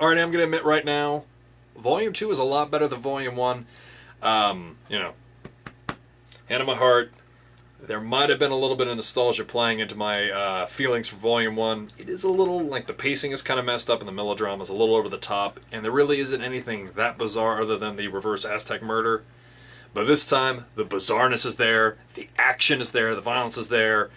Alright, I'm going to admit right now, Volume 2 is a lot better than Volume 1. You know, hand on my heart, there might have been a little bit of nostalgia playing into my feelings for Volume 1. It is a little, like, the pacing is kind of messed up and the melodrama is a little over the top, and there really isn't anything that bizarre other than the reverse Aztec murder. But this time, the bizarreness is there, the action is there, the violence is there,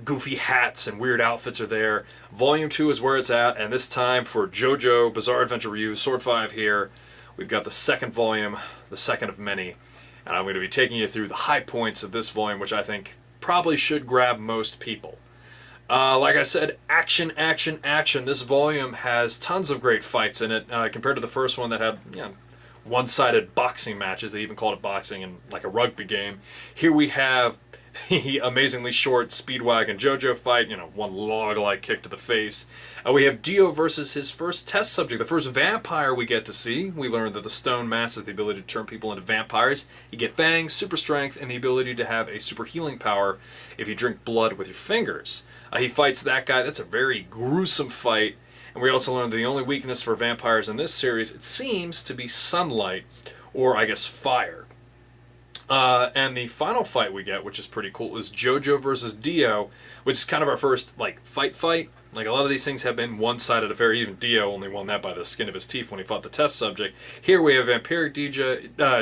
goofy hats and weird outfits are there. Volume 2 is where it's at, and this time for JoJo Bizarre Adventure Review, Sword 5 here, we've got the second volume, the second of many, and I'm going to be taking you through the high points of this volume, which I think probably should grab most people. Like I said, action, action, action. This volume has tons of great fights in it, compared to the first one that had, one-sided boxing matches. They even called it boxing in like a rugby game. Here we have the amazingly short Speedwagon JoJo fight, one log-like kick to the face. We have Dio versus his first test subject, the first vampire we get to see. We learn that the stone mask has the ability to turn people into vampires. You get fangs, super strength, and the ability to have a super healing power if you drink blood with your fingers. He fights that guy. That's a very gruesome fight. And we also learned that the only weakness for vampires in this series, it seems to be sunlight, or I guess fire. And the final fight we get, which is pretty cool, is JoJo versus Dio, which is kind of our first, fight. Like, a lot of these things have been one-sided affair. Even Dio only won that by the skin of his teeth when he fought the test subject. Here we have Vampiric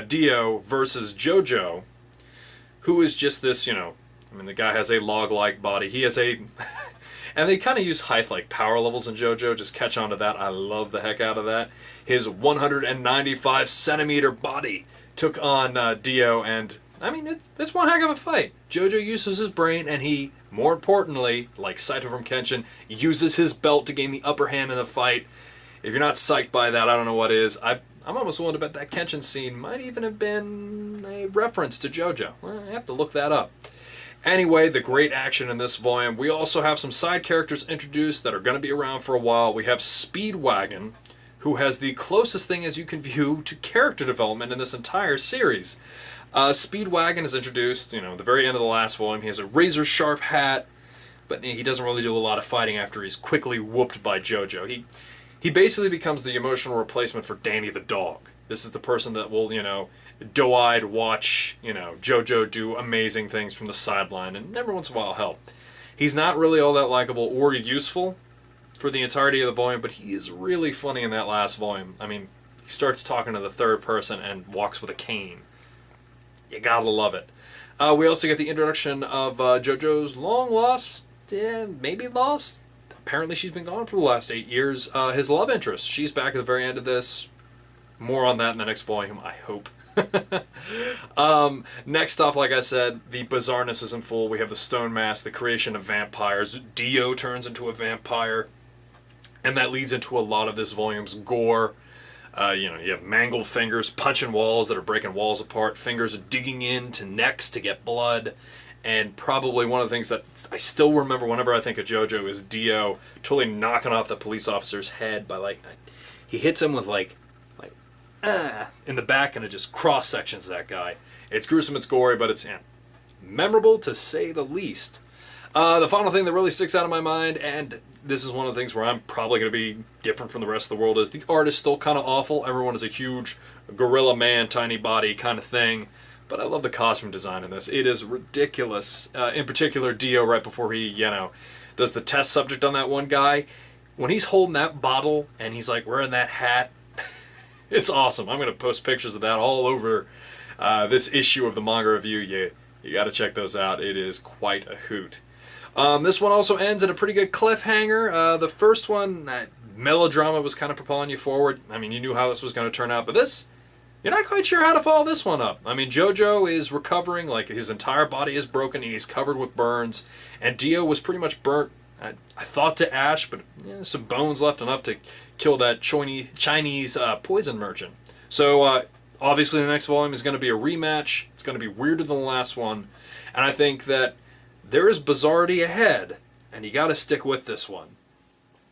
Dio versus JoJo, who is just this, the guy has a log-like body. He has a... And they kind of use height like power levels in JoJo. Just catch on to that. I love the heck out of that. His 195 centimeter body took on Dio, and it's one heck of a fight. JoJo uses his brain, and he, more importantly, like Saito from Kenshin, uses his belt to gain the upper hand in the fight. If you're not psyched by that, I don't know what is. I'm almost willing to bet that Kenshin scene might even have been a reference to JoJo. Well, I have to look that up. Anyway, the great action in this volume. We also have some side characters introduced that are going to be around for a while. We have Speedwagon, who has the closest thing as you can view to character development in this entire series. Speedwagon is introduced, at the very end of the last volume. He has a razor-sharp hat, but he doesn't really do a lot of fighting after he's quickly whooped by JoJo. He basically becomes the emotional replacement for Danny the dog. This is the person that will, doe-eyed watch, JoJo do amazing things from the sideline and every once in a while help. He's not really all that likable or useful for the entirety of the volume, but he is really funny in that last volume. He starts talking to the third person and walks with a cane. You gotta love it. We also get the introduction of JoJo's long-lost, maybe lost? Apparently she's been gone for the last 8 years. His love interest. She's back at the very end of this. More on that in the next volume, I hope. Next off, like I said, the bizarreness is in full. We have the stone mask, the creation of vampires. Dio turns into a vampire. And that leads into a lot of this volume's gore. You have mangled fingers punching walls that are breaking walls apart. Fingers digging into necks to get blood. And probably one of the things that I still remember whenever I think of JoJo is Dio totally knocking off the police officer's head by, he hits him with, in the back, and it just cross-sections that guy. It's gruesome, it's gory, but it's memorable to say the least. The final thing that really sticks out of my mind, and this is one of the things where I'm probably going to be different from the rest of the world, is the art is still kind of awful. Everyone is a huge gorilla man, tiny body kind of thing. But I love the costume design in this. It is ridiculous. In particular, Dio, right before he, does the test subject on that one guy, when he's holding that bottle and he's wearing that hat, it's awesome. I'm going to post pictures of that all over this issue of the Manga Review. You got to check those out. It is quite a hoot. This one also ends at a pretty good cliffhanger. The first one, melodrama was kind of propelling you forward. You knew how this was going to turn out, but this, you're not quite sure how to follow this one up. JoJo is recovering, his entire body is broken and he's covered with burns, and Dio was pretty much burnt, I thought to ash, but some bones left enough to kill that Chinese poison merchant. So obviously the next volume is going to be a rematch. It's going to be weirder than the last one, and I think that there is bizarrety ahead, and you got to stick with this one.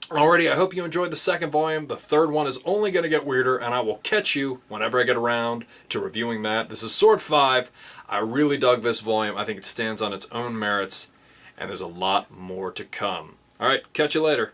Alrighty, I hope you enjoyed the second volume. The third one is only going to get weirder, and I will catch you whenever I get around to reviewing that. This is Sword 5. I really dug this volume. I think it stands on its own merits, and there's a lot more to come. Alright, catch you later.